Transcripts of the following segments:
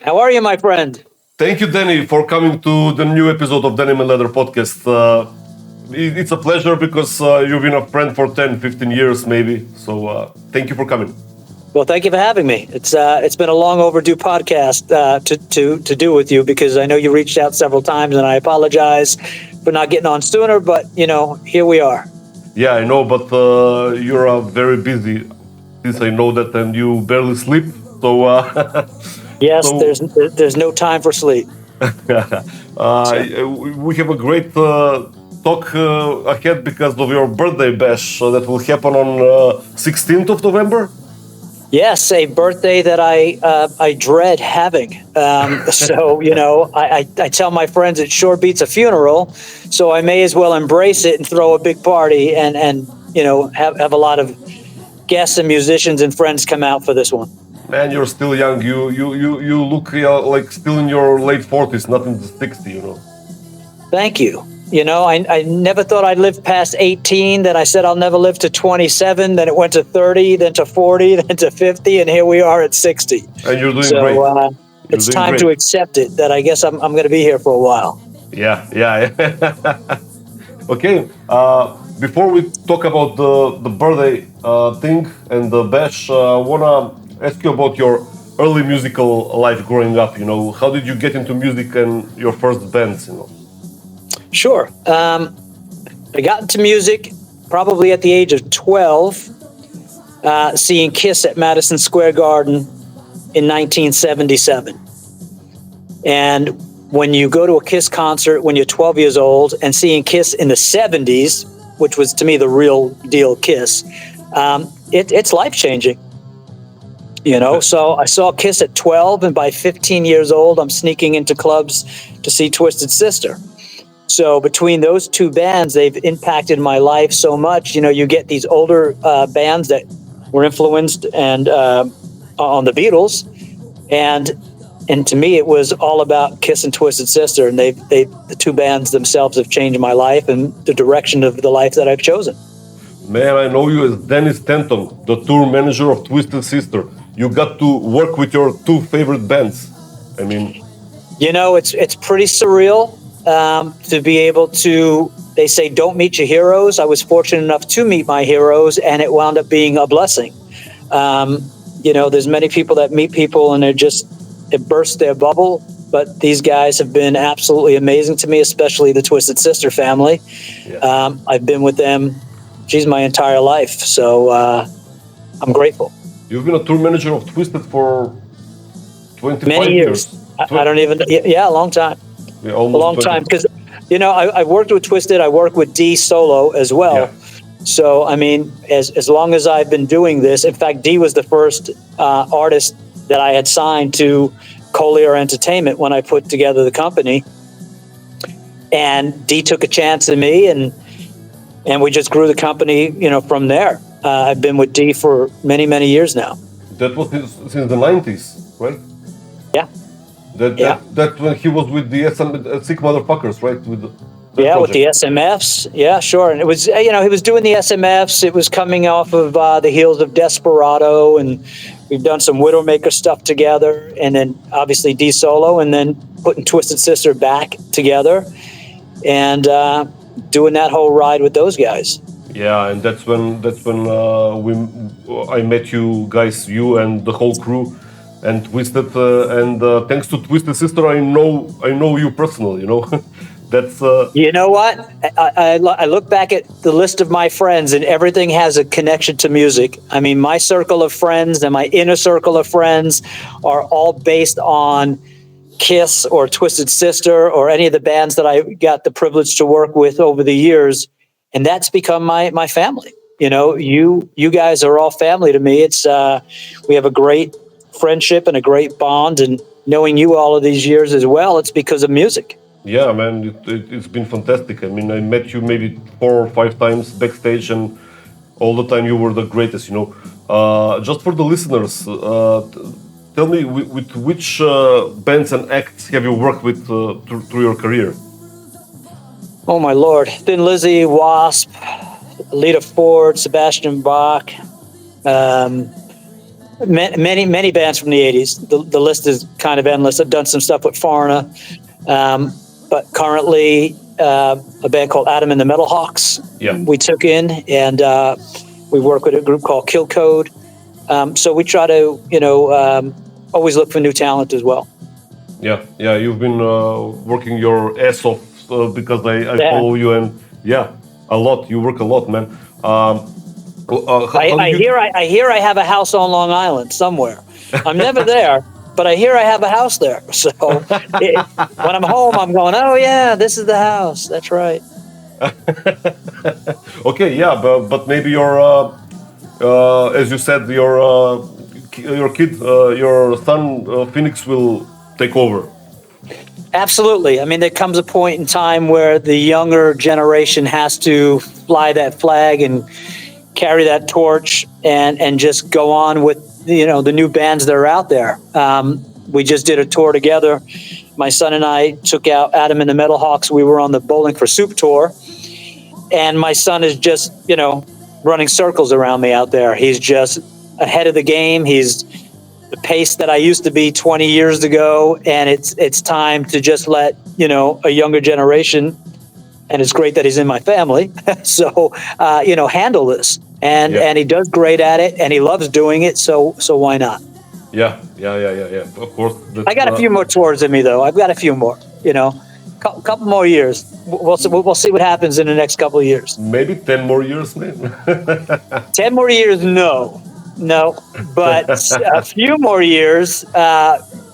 How are you, my friend? Thank you, Danny, for coming to the new episode of Denim and Leather podcast. It's a pleasure because you've been a friend for 10, 15 years, maybe. So thank you for coming. Well, thank you for having me. It's been a long overdue podcast to do with you because I know you reached out several times, and I apologize for not getting on sooner. But here we are. Yeah, I know, but you're very busy. Since I know that, and you barely sleep. So, Yes, so there's no time for sleep. we have a great talk ahead because of your birthday bash that will happen on 16th of November. Yes, a birthday that I dread having. I tell my friends it sure beats a funeral, so I may as well embrace it and throw a big party and have a lot of guests and musicians and friends come out for this one. Man, you're still young. You look like still in your late 40s, not in the 60s. Thank you. I never thought I'd live past 18. Then I said I'll never live to 27. Then it went to 30, then to 40, then to 50, and here we are at 60. And you're doing great. It's time to accept it that I guess I'm going to be here for a while. Yeah. Okay. Before we talk about the birthday thing and the bash, I wanna ask you about your early musical life growing up. How did you get into music and your first bands? Sure. I got into music probably at the age of 12, seeing Kiss at Madison Square Garden in 1977. And when you go to a Kiss concert when you're 12 years old and seeing Kiss in the 70s, which was to me the real deal Kiss, it's life-changing. So I saw Kiss at 12, and by 15 years old, I'm sneaking into clubs to see Twisted Sister. So between those two bands, they've impacted my life so much. You get these older bands that were influenced and on the Beatles, and to me, it was all about Kiss and Twisted Sister, and the two bands themselves have changed my life and the direction of the life that I've chosen. Man, I know you as Danny Stanton, the tour manager of Twisted Sister. You got to work with your two favorite bands. It's pretty surreal. To be able to, they say, don't meet your heroes. I was fortunate enough to meet my heroes, and it wound up being a blessing. There's many people that meet people and it bursts their bubble, but these guys have been absolutely amazing to me, especially the Twisted Sister family. Yeah. I've been with them, my entire life. So I'm grateful. You've been a tour manager of Twisted for 25 many years. I don't even, a long time. Yeah, a long time, because I worked with Twisted. I worked with Dee solo as well. Yeah. So as long as I've been doing this, in fact, Dee was the first artist that I had signed to Collier Entertainment when I put together the company, and Dee took a chance in me, and we just grew the company from there. I've been with Dee for many years now. That was since the 90s, right? Yeah. That when he was with the Sick Motherfuckers, right? With the SMFs. Yeah, sure. And it was, he was doing the SMFs. It was coming off of the heels of Desperado, and we've done some Widowmaker stuff together, and then obviously D solo, and then putting Twisted Sister back together, and doing that whole ride with those guys. Yeah, and that's when I met you guys, you and the whole crew. And Twisted, thanks to Twisted Sister, I know you personally. That's. You know what? I look back at the list of my friends, and everything has a connection to music. My circle of friends and my inner circle of friends are all based on Kiss or Twisted Sister or any of the bands that I got the privilege to work with over the years, and that's become my family. You guys are all family to me. It's we have a great friendship and a great bond, and knowing you all of these years as well, it's because of music. Yeah, man, it's been fantastic. I met you maybe 4 or 5 times backstage, and all the time you were the greatest. Just for the listeners, tell me with which bands and acts have you worked with through your career? Oh my Lord, Thin Lizzy, Wasp, Lita Ford, Sebastian Bach, Many bands from the 80s. The list is kind of endless. I've done some stuff with Foreigner, but currently a band called Adam and the Metal Hawks Yeah. we took in, and we work with a group called Kill Code. So we try to, always look for new talent as well. Yeah, yeah, you've been working your ass off because I Yeah. follow you, and yeah, a lot. You work a lot, man. I hear I have a house on Long Island somewhere. I'm never there, but I hear I have a house there. So when I'm home, I'm going, oh yeah, this is the house. That's right. Okay, yeah, but maybe your, as you said, your kid, your son Phoenix will take over. Absolutely. I mean, there comes a point in time where the younger generation has to fly that flag and carry that torch and just go on with, the new bands that are out there. We just did a tour together. My son and I took out Adam and the Metal Hawks. We were on the Bowling for Soup tour. And my son is just, running circles around me out there. He's just ahead of the game. He's the pace that I used to be 20 years ago. And it's time to just let, a younger generation, and it's great that he's in my family. So, handle this. And he does great at it, and he loves doing it. So why not? Yeah. Of course. I got a few more tours in me, though. I've got a few more. Couple more years. We'll see what happens in the next couple of years. Maybe 10 more years, man. 10 more years, no, but a few more years,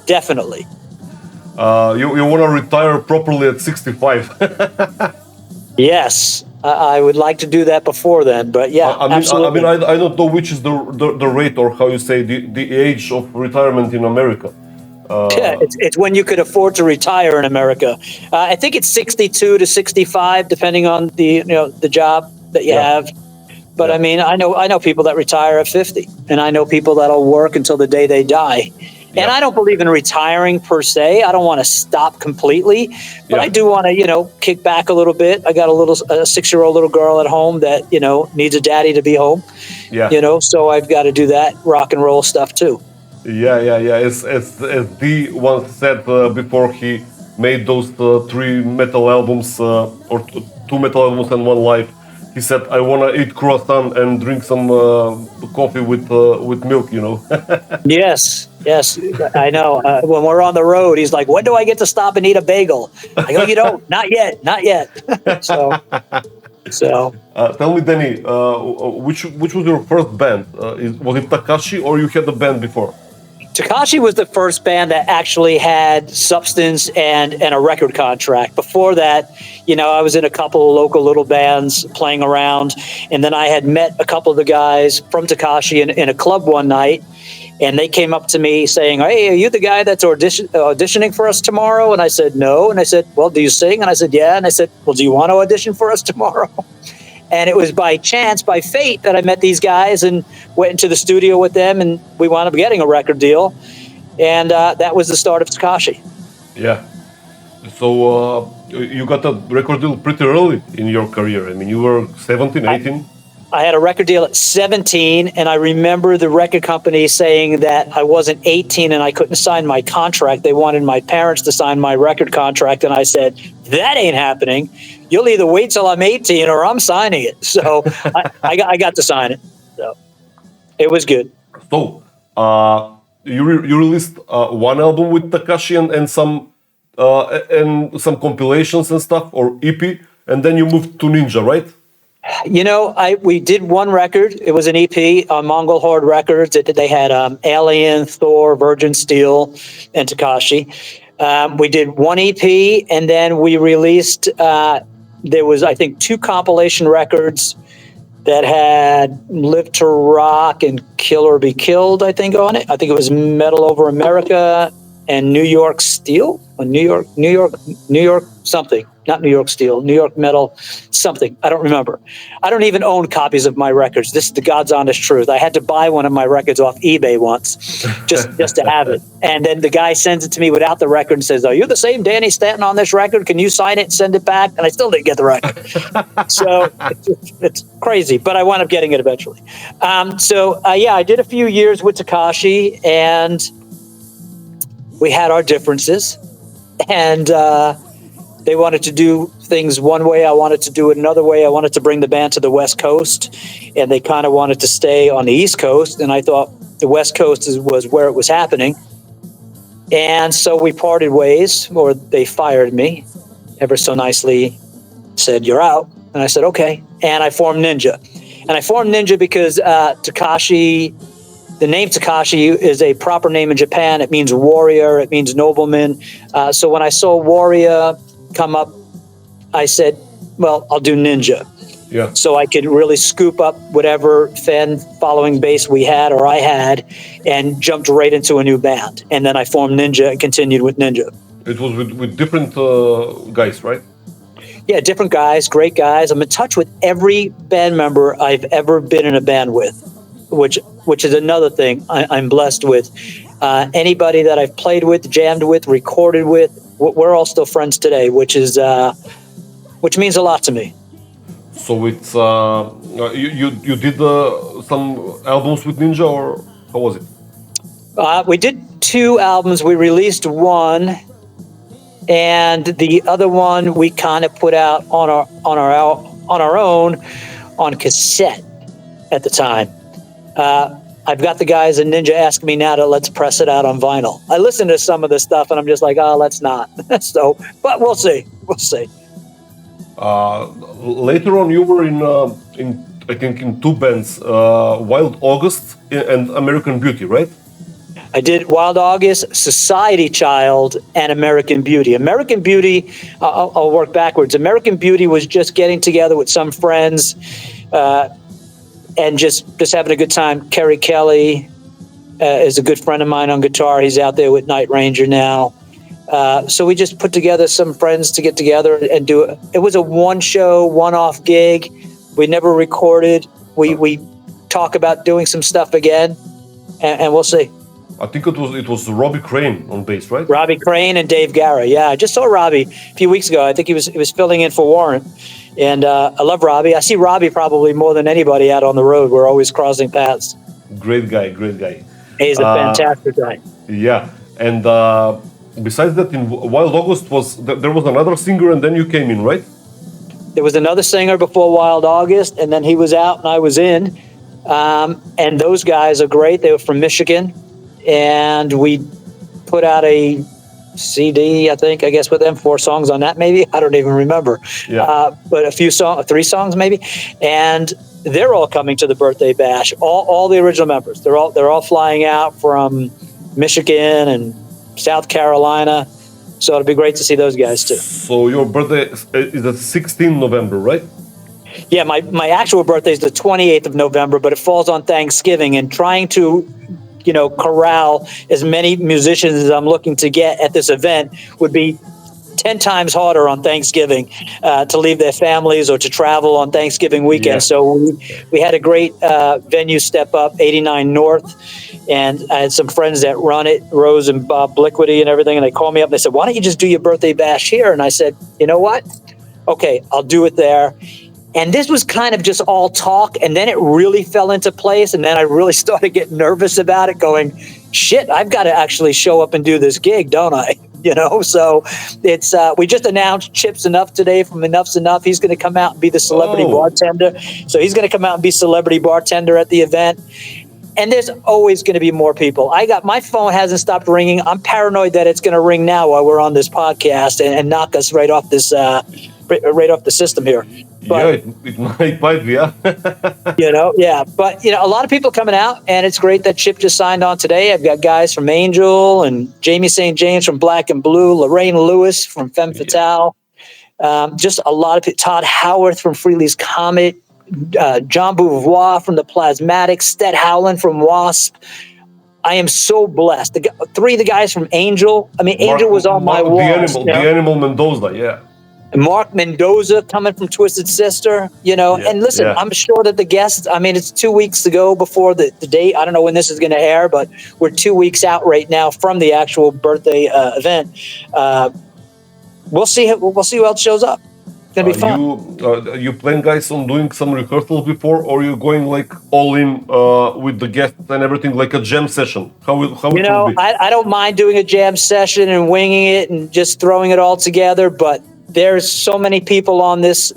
definitely. You want to retire properly at 65. Yes, I would like to do that before then, but yeah, absolutely. I don't know which is the rate, or how you say the age of retirement in America. It's when you could afford to retire in America. I think it's 62 to 65, depending on the job that you have. But I mean, I know people that retire at 50, and I know people that'll work until the day they die. And I don't believe in retiring per se. I don't want to stop completely, but I do want to, kick back a little bit. I got a 6-year-old little girl at home that, needs a daddy to be home. Yeah. So I've got to do that rock and roll stuff too. Yeah. As Dee once said before he made those 3 metal albums, or 2 metal albums and 1 live, he said, I want to eat croissant and drink some coffee with milk, Yes, I know. When we're on the road, he's like, when do I get to stop and eat a bagel? I go, you don't, not yet. So. Tell me, Danny, which was your first band? Was it Takashi, or you had a band before? Takashi was the first band that actually had substance and a record contract. Before that, I was in a couple of local little bands playing around, and then I had met a couple of the guys from Takashi in a club one night, and they came up to me saying, hey, are you the guy that's auditioning for us tomorrow? And I said, no. And I said, well, do you sing? And I said, yeah. And I said, well, do you want to audition for us tomorrow? And it was by chance, by fate, that I met these guys and went into the studio with them, and we wound up getting a record deal. And that was the start of Takashi. Yeah. So you got a record deal pretty early in your career. I mean, you were 17, 18? I had a record deal at 17, and I remember the record company saying that I wasn't 18 and I couldn't sign my contract. They wanted my parents to sign my record contract, and I said, that ain't happening. You'll either wait till I'm 18 or I'm signing it. So I got to sign it. So it was good. So you released 1 album with Takashi and some compilations and stuff, or EP, and then you moved to Ninja, right? We did 1 record. It was an EP on Mongol Horde Records. They had Alien, Thor, Virgin Steel, and Takashi. We did 1 EP, and then we released, there was, I think, 2 compilation records that had Live to Rock and Kill or Be Killed, I think, on it. I think it was Metal Over America and New York Steel, or New York something. not New York Steel, New York Metal, something. I don't remember. I don't even own copies of my records. This is the God's honest truth. I had to buy one of my records off eBay once, just to have it. And then the guy sends it to me without the record and says, "Are you the same Danny Stanton on this record? Can you sign it and send it back?" And I still didn't get the record. So it's crazy, but I wound up getting it eventually. Yeah, I did a few years with Takashi, and we had our differences, and they wanted to do things one way. I wanted to do it another way. I wanted to bring the band to the West Coast, and they kind of wanted to stay on the East Coast. And I thought the West Coast was where it was happening. And so we parted ways, or they fired me ever so nicely, said, "You're out." And I said, "Okay." And I formed Ninja. And I formed Ninja because Takashi, the name Takashi is a proper name in Japan. It means warrior. It means nobleman. So when I saw warrior come up, I said, well, I'll do Ninja. Yeah. So I could really scoop up whatever fan following base we had or I had and jumped right into a new band. And then I formed Ninja and continued with Ninja. It was with different guys, right? Yeah, different guys, great guys. I'm in touch with every band member I've ever been in a band with, which is another thing I'm blessed with. Anybody that I've played with, jammed with, recorded with, we're all still friends today, which means a lot to me. So it's you did some albums with Ninja, or how was it? We did 2 albums. We released one, and the other one we kind of put out on our own on cassette at the time. I've got the guys in Ninja asking me now to let's press it out on vinyl. I listen to some of this stuff and I'm just like, oh, let's not. So, but we'll see. We'll see. Later on, you were in I think in 2 bands, Wild August and American Beauty, right? I did Wild August, Society Child, and American Beauty. American Beauty, I'll work backwards. American Beauty was just getting together with some friends and just having a good time. Kerry Kelly is a good friend of mine on guitar. He's out there with Night Ranger now. So we just put together some friends to get together and do it. It was a one-show, one-off gig. We never recorded. We talk about doing some stuff again, and we'll see. I think it was Robbie Crane on bass, right? Robbie Crane and Dave Garrett. Yeah, I just saw Robbie a few weeks ago. I think he was filling in for Warren, and I love Robbie. I see Robbie probably more than anybody out on the road. We're always crossing paths. Great guy. He's a fantastic guy. Yeah, and besides that, in Wild August there was another singer, and then you came in, right? There was another singer before Wild August, and then he was out and I was in. And those guys are great. They were from Michigan. And we put out a CD, I guess, with them, 4 songs on that, maybe. I don't even remember. Yeah. But 3 songs, maybe. And they're all coming to the birthday bash. All the original members. They're all flying out from Michigan and South Carolina. So it'll be great to see those guys too. So your birthday is the 16th November, right? Yeah, my actual birthday is the 28th of November, but it falls on Thanksgiving, and trying to corral as many musicians as I'm looking to get at this event would be 10 times harder on Thanksgiving to leave their families or to travel on Thanksgiving weekend. Yeah. So we had a great venue step up, 89 North, and I had some friends that run it, Rose and Bob Blickwoody and everything, and they called me up and they said, why don't you just do your birthday bash here? And I said, you know what? Okay, I'll do it there. And this was kind of just all talk, and then it really fell into place, and then I really started getting nervous about it, going, shit, I've got to actually show up and do this gig, don't I? So it's we just announced Chip's Enough today from Enough's Enough. He's going to come out and be the celebrity bartender. So he's going to come out and be celebrity bartender at the event. And there's always going to be more people. My phone hasn't stopped ringing. I'm paranoid that it's going to ring now while we're on this podcast and knock us right off this right off the system here. But, it might be, yeah. Yeah. But, a lot of people coming out, and it's great that Chip just signed on today. I've got guys from Angel and Jamie St. James from Black and Blue, Lorraine Lewis from Femme Fatale. Just a lot of people. Todd Howarth from Freely's Comet, John Beauvoir from the Plasmatics, Sted Howland from Wasp. I am so blessed. 3 of the guys from Angel. I mean, Angel was on my wall. The Animal Mendoza, yeah. Mark Mendoza coming from Twisted Sister, Yeah, and listen, yeah. I'm sure that the guests, I mean, it's 2 weeks to go before the date. I don't know when this is going to air, but we're 2 weeks out right now from the actual birthday event. Uh, we'll see who else shows up. It's going to be fun. You plan, guys, on doing some rehearsals before, or you going like all in with the guests and everything, like a jam session? How it will be? I don't mind doing a jam session and winging it and just throwing it all together, but there's so many people on this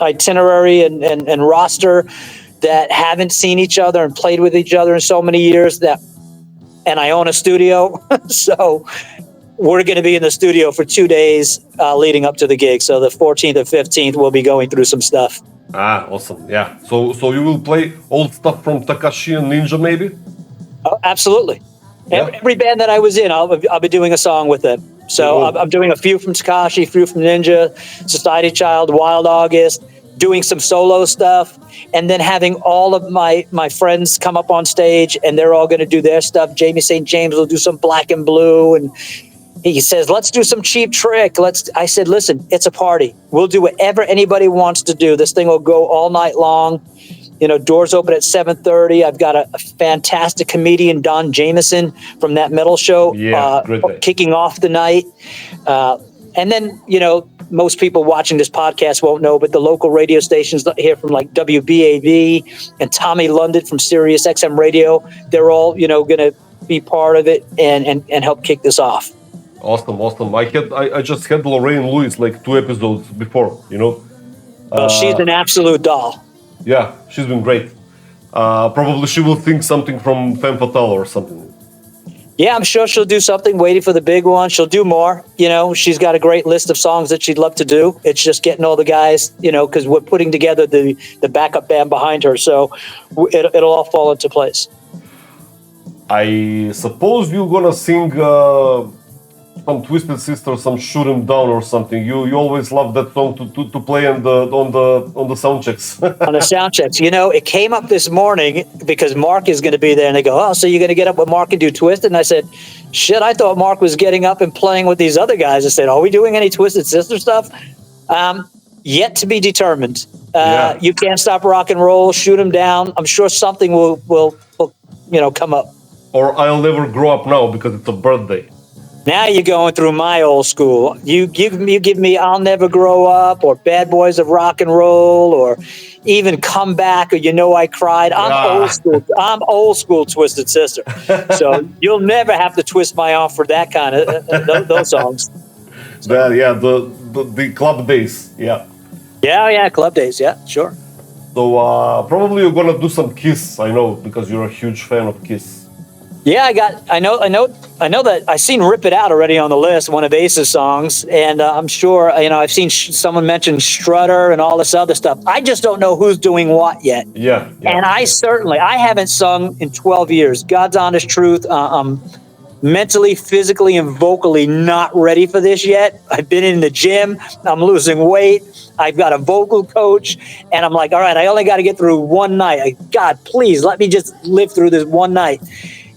itinerary and roster that haven't seen each other and played with each other in so many years and I own a studio. So we're going to be in the studio for 2 days leading up to the gig. So the 14th and 15th, we'll be going through some stuff. Awesome. Yeah. So you will play old stuff from Takashi and Ninja, maybe? Oh, absolutely. Yeah. Every band that I was in, I'll be doing a song with them. So I'm doing a few from Takashi, a few from Ninja, Society Child, Wild August, doing some solo stuff, and then having all of my friends come up on stage, and they're all going to do their stuff. Jamie St. James will do some Black and Blue, and he says, let's do some Cheap Trick. I said, listen, it's a party. We'll do whatever anybody wants to do. This thing will go all night long. Doors open at 7:30. I've got a fantastic comedian, Don Jameson, from that metal show, great guy. kicking off the night. And then, most people watching this podcast won't know, but the local radio stations here from like WBAB and Tommy London from Sirius XM Radio, they're all, going to be part of it and help kick this off. Awesome. I just had Lorraine Lewis like 2 episodes before, Well, she's an absolute doll. Yeah, she's been great. Probably she will think something from Femme Fatale or something. Yeah, I'm sure she'll do something, waiting for the big one. She'll do more. She's got a great list of songs that she'd love to do. It's just getting all the guys, because we're putting together the backup band behind her. So it'll all fall into place. I suppose you're gonna sing some Twisted Sister, some Shoot 'Em Down or something. You always love that song to play on the sound checks. On the sound checks, it came up this morning because Mark is going to be there, and they go, "Oh, so you're going to get up with Mark and do Twisted?" And I said, "Shit, I thought Mark was getting up and playing with these other guys." I said, "Are we doing any Twisted Sister stuff?" Yet to be determined. Yeah. You Can't Stop Rock and Roll, Shoot 'Em Down. I'm sure something will come up. Or I'll Never Grow Up Now because it's a birthday. Now you're going through my old school. You give me I'll Never Grow Up, or Bad Boys of Rock and Roll, or even Come Back, or I Cried. I'm old school. I'm old school Twisted Sister. So you'll never have to twist my arm for that kind of those songs. The club days. Yeah. Yeah, club days. Yeah, sure. So probably you're gonna do some Kiss. I know because you're a huge fan of Kiss. Yeah, I know that I've seen Rip It Out already on the list, one of Ace's songs. And I'm sure, I've seen someone mention Strutter and all this other stuff. I just don't know who's doing what yet. Yeah. And I haven't sung in 12 years. God's honest truth. I'm mentally, physically, and vocally not ready for this yet. I've been in the gym. I'm losing weight. I've got a vocal coach. And I'm like, all right, I only got to get through one night. God, please let me just live through this one night.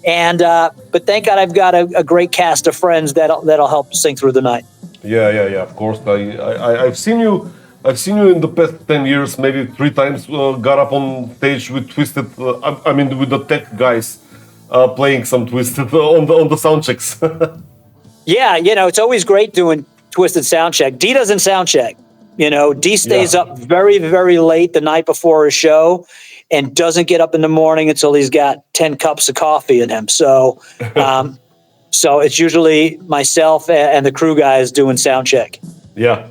And but thank God I've got a great cast of friends that'll help sing through the night. Yeah. Of course, I've seen you. I've seen you in the past 10 years, maybe 3 times. Got up on stage with Twisted. With the tech guys, playing some Twisted on the sound checks. Yeah, it's always great doing Twisted sound check. D doesn't sound check. D stays up very, very late the night before a show, and doesn't get up in the morning until he's got 10 cups of coffee in him. So so it's usually myself and the crew guys doing sound check. Yeah.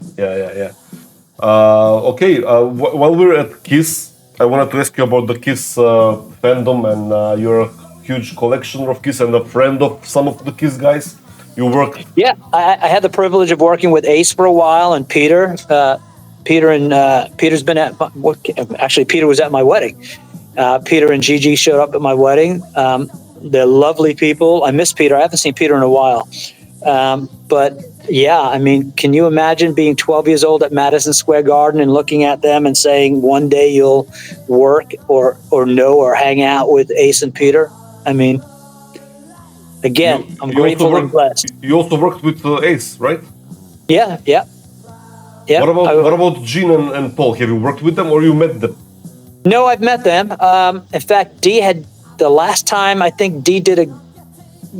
Okay, while we're at Kiss, I wanted to ask you about the Kiss fandom, and you're a huge collectioner of Kiss and a friend of some of the Kiss guys. You work. Yeah, I had the privilege of working with Ace for a while, and Peter. Peter's been actually Peter was at my wedding. Peter and Gigi showed up at my wedding. They're lovely people. I miss Peter. I haven't seen Peter in a while. But yeah, can you imagine being 12 years old at Madison Square Garden and looking at them and saying one day you'll work or hang out with Ace and Peter? Again, I'm grateful and blessed. You also worked with Ace, right? Yeah. Yeah. What about Gene and Paul? Have you worked with them or you met them? No, I've met them. In fact, D had the last time I think D did a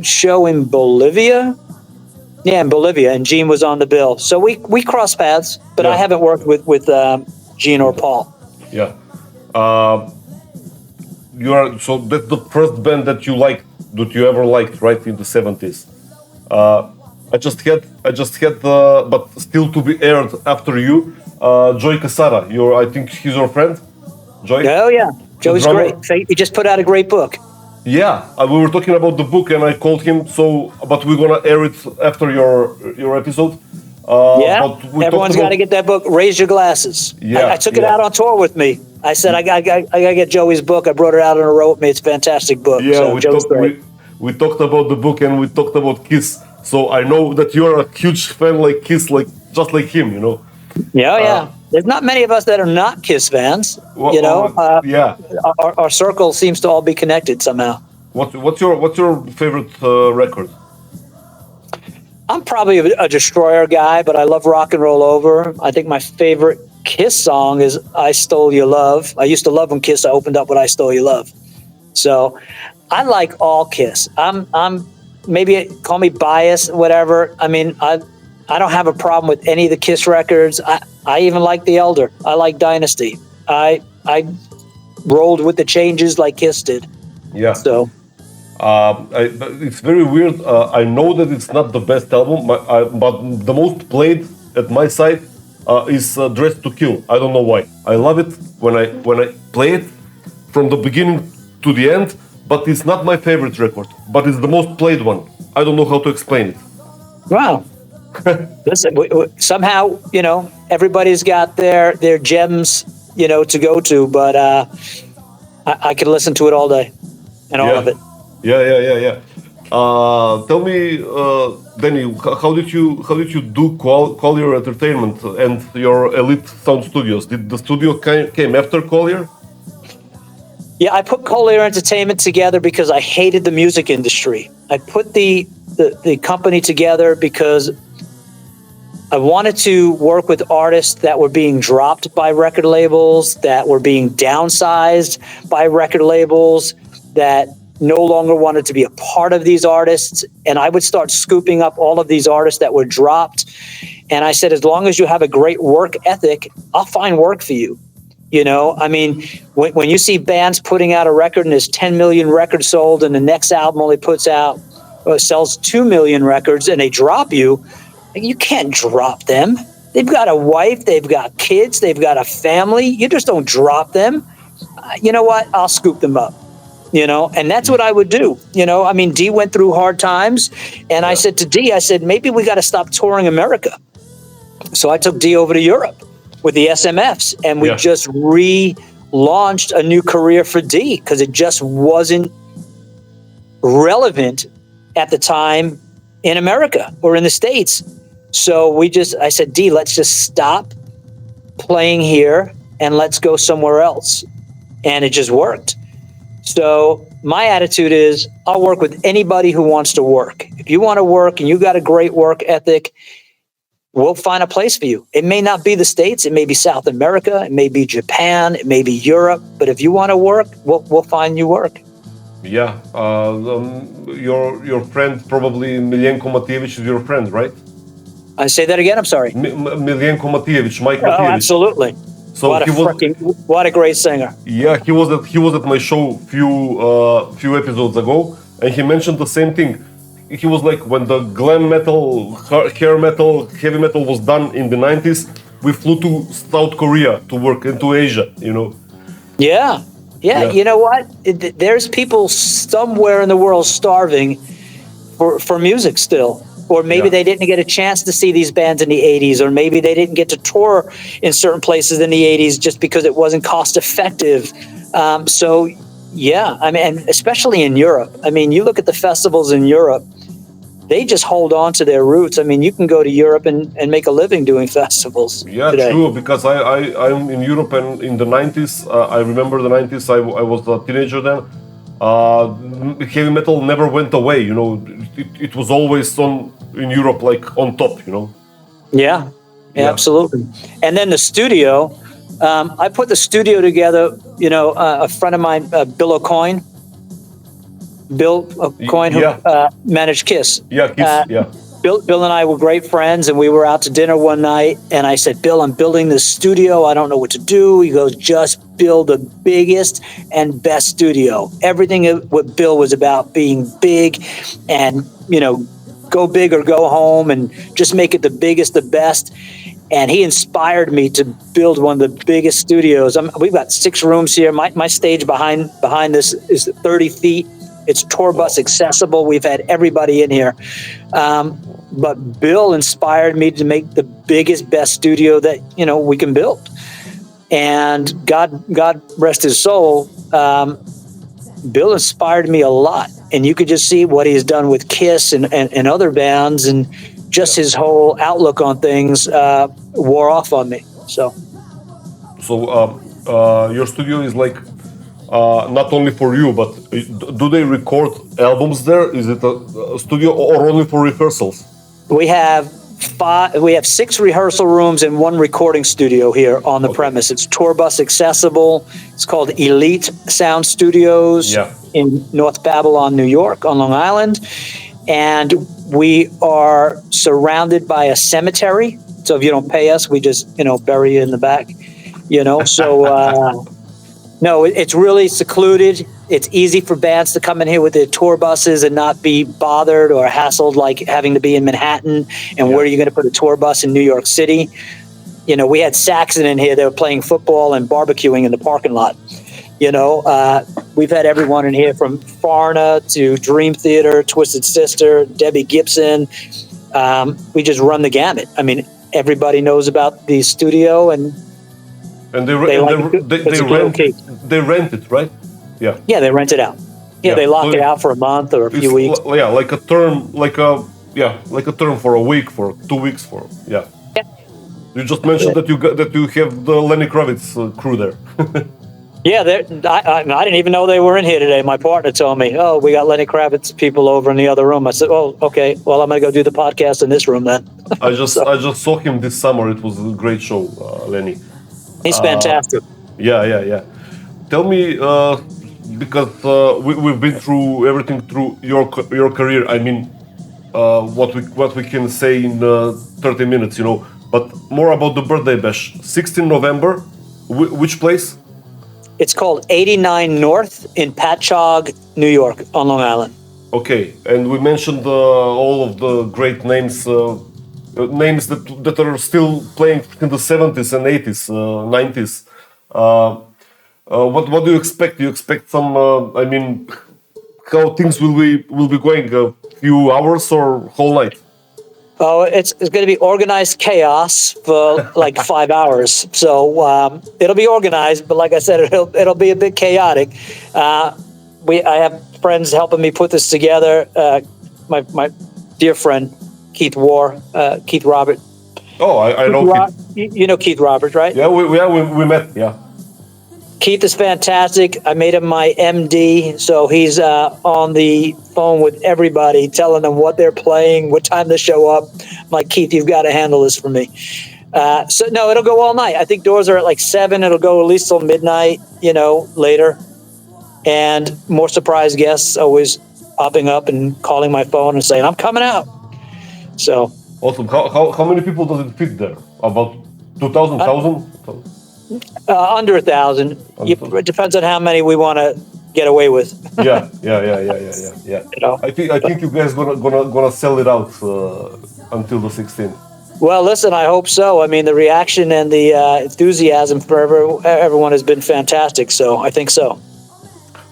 show in Bolivia. Yeah, in Bolivia, and Gene was on the bill. So we cross paths, but I Yeah. haven't worked with Gene or Paul. Yeah. Uh, you are so that's the first band that you ever liked, right, in the 70s. I just had but still to be aired after you, Joey Casara. I think he's your friend, Joey. Oh yeah, Joey's drummer? great. He just put out a great book. Yeah, we were talking about the book, and I called him. So, but we're gonna air it after your episode. Yeah, But we everyone's talked got to get that book. Raise your glasses. Yeah, I took it yeah. out on tour with me. I said I got to get Joey's book. I brought it out on a road with me. It's a fantastic book. Yeah, so Joey's great. we talked about the book and we talked about Kiss. So I know that you're a huge fan like Kiss, like just like him, you know. Yeah. There's not many of us that are not Kiss fans. Yeah. Our circle seems to all be connected somehow. What's your favorite record? I'm probably a Destroyer guy, but I love Rock and Roll Over. I think my favorite Kiss song is I Stole Your Love. I used to love when Kiss opened up with I Stole Your Love. So I like all Kiss. I'm maybe call me biased, whatever. I mean, I don't have a problem with any of the Kiss records. I even like The Elder. I like Dynasty. I rolled with the changes like Kiss did. Yeah. So it's very weird. I know that it's not the best album, but the most played at my site is Dressed to Kill. I don't know why. I love it when I play it from the beginning to the end, but it's not my favorite record. But it's the most played one. I don't know how to explain it. Wow. Listen, somehow, everybody's got their gems, to go to, but I could listen to it all day and all of it. Yeah. Tell me, Danny, how did you do Collier Entertainment and your Elite Sound Studios? Did the studio came after Collier? Yeah, I put Collier Entertainment together because I hated the music industry. I put the company together because I wanted to work with artists that were being dropped by record labels, that were being downsized by record labels, that no longer wanted to be a part of these artists. And I would start scooping up all of these artists that were dropped. And I said, as long as you have a great work ethic, I'll find work for you. I mean, when you see bands putting out a record and there's 10 million records sold and the next album only sells 2 million records and they drop you, you can't drop them. They've got a wife, they've got kids, they've got a family. You just don't drop them. You know what? I'll scoop them up. And that's what I would do. I mean, D went through hard times, and I said to D, maybe we got to stop touring America. So I took D over to Europe with the SMFs, and we just relaunched a new career for D because it just wasn't relevant at the time in America or in the States. So I said, D, let's just stop playing here and let's go somewhere else. And it just worked. So my attitude is I'll work with anybody who wants to work. If you want to work and you got a great work ethic, we'll find a place for you. It may not be the States. It may be South America. It may be Japan. It may be Europe. But if you want to work, we'll find you work. Yeah. Your friend, probably Miljenko Matijevic is your friend, right? I say that again. I'm sorry. Miljenko Matijevic, Mike Oh, Matijevic. absolutely. So what a great singer. Yeah, he was at my show few episodes ago, and he mentioned the same thing. He was like, when the glam metal, hair metal, heavy metal was done in the 90s, we flew to South Korea to work, into Asia, Yeah. You know what? There's people somewhere in the world starving for music still. Or maybe they didn't get a chance to see these bands in the 80s, or maybe they didn't get to tour in certain places in the 80s just because it wasn't cost effective. I mean, and especially in Europe. I mean, you look at the festivals in Europe, they just hold on to their roots. I mean, you can go to Europe and make a living doing festivals. Yeah, today. True, because I'm in Europe, and in the 90s, I remember the 90s, I was a teenager then. Heavy metal never went away, it was always in Europe, like on top, Yeah. Yeah. Absolutely. And then the studio, I put the studio together. A friend of mine, Bill O'Coin, who Yeah. managed Kiss. Yeah. Uh, Kiss. Yeah. Bill and I were great friends, and we were out to dinner one night. And I said, Bill, I'm building this studio. I don't know what to do. He goes, just build the biggest and best studio. Everything with Bill was about being big and, go big or go home and just make it the biggest, the best. And he inspired me to build one of the biggest studios. We've got 6 rooms here. My stage behind this is 30 feet. It's tour bus accessible. We've had everybody in here. But Bill inspired me to make the biggest, best studio that, we can build. And God rest his soul, Bill inspired me a lot. And you could just see what he's done with Kiss and other bands, and just his whole outlook on things wore off on me. So your studio is like not only for you, but do they record albums there? Is it a studio or only for rehearsals? we have 6 rehearsal rooms and 1 recording studio here on the premise. It's tour bus accessible. It's called Elite Sound Studios in North Babylon, New York, on Long Island. And we are surrounded by a cemetery. So if you don't pay us, we just, bury you in the back, So, no, it's really secluded. It's easy for bands to come in here with their tour buses and not be bothered or hassled like having to be in Manhattan. And where are you going to put a tour bus in New York City? We had Saxon in here. They were playing football and barbecuing in the parking lot. We've had everyone in here from Farna to Dream Theater, Twisted Sister, Debbie Gibson. We just run the gamut. I mean, everybody knows about the studio, and they rent it, right? Yeah. Yeah, they rent it out. Yeah, they lock it out for a month or a few weeks. Like a term, like a term for a week, for 2 weeks, for yeah. You just mentioned that you have the Lenny Kravitz crew there. Yeah, I didn't even know they were in here today. My partner told me, "Oh, we got Lenny Kravitz people over in the other room." I said, "Oh, okay. Well, I'm gonna go do the podcast in this room then." I just saw him this summer. It was a great show, Lenny. He's fantastic. Yeah. Tell me, because we've been through everything through your career. I mean, what we can say in 30 minutes, But more about the birthday bash. 16 November. Which place? It's called 89 North in Patchogue, New York, on Long Island. Okay, and we mentioned all of the great names. Names that are still playing in the 70s and 80s, 90s. What do you expect? Do you expect some? How things will be going? A few hours or whole night? Oh, it's going to be organized chaos for like 5 hours. So it'll be organized, but like I said, it'll be a bit chaotic. I have friends helping me put this together. My dear friend Keith Robert. Oh, I know Keith. You know Keith Robert, right? Yeah, we met. Yeah. Keith is fantastic. I made him my MD, so he's on the phone with everybody, telling them what they're playing, what time to show up. I'm like, Keith, you've got to handle this for me. So no, it'll go all night. I think doors are at like 7. It'll go at least till midnight, later. And more surprise guests always popping up and calling my phone and saying, I'm coming out. So awesome. How many people does it fit there? About 2,000, 1,000? Under 1,000. It depends on how many we want to get away with. Yeah. I think you guys gonna sell it out until the 16th. Well, listen, I hope so. I mean, the reaction and the enthusiasm for everyone has been fantastic. So I think so.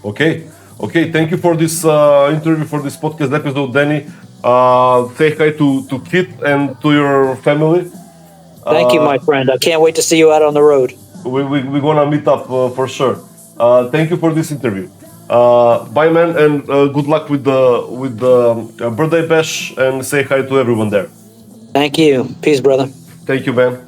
Okay. Thank you for this interview, for this podcast episode, Danny. Say hi to Kit and to your family. Thank you, my friend. I can't wait to see you out on the road. We're gonna meet up for sure. Thank you for this interview. Bye, man, and good luck with the birthday bash. And say hi to everyone there. Thank you. Peace, brother. Thank you, man.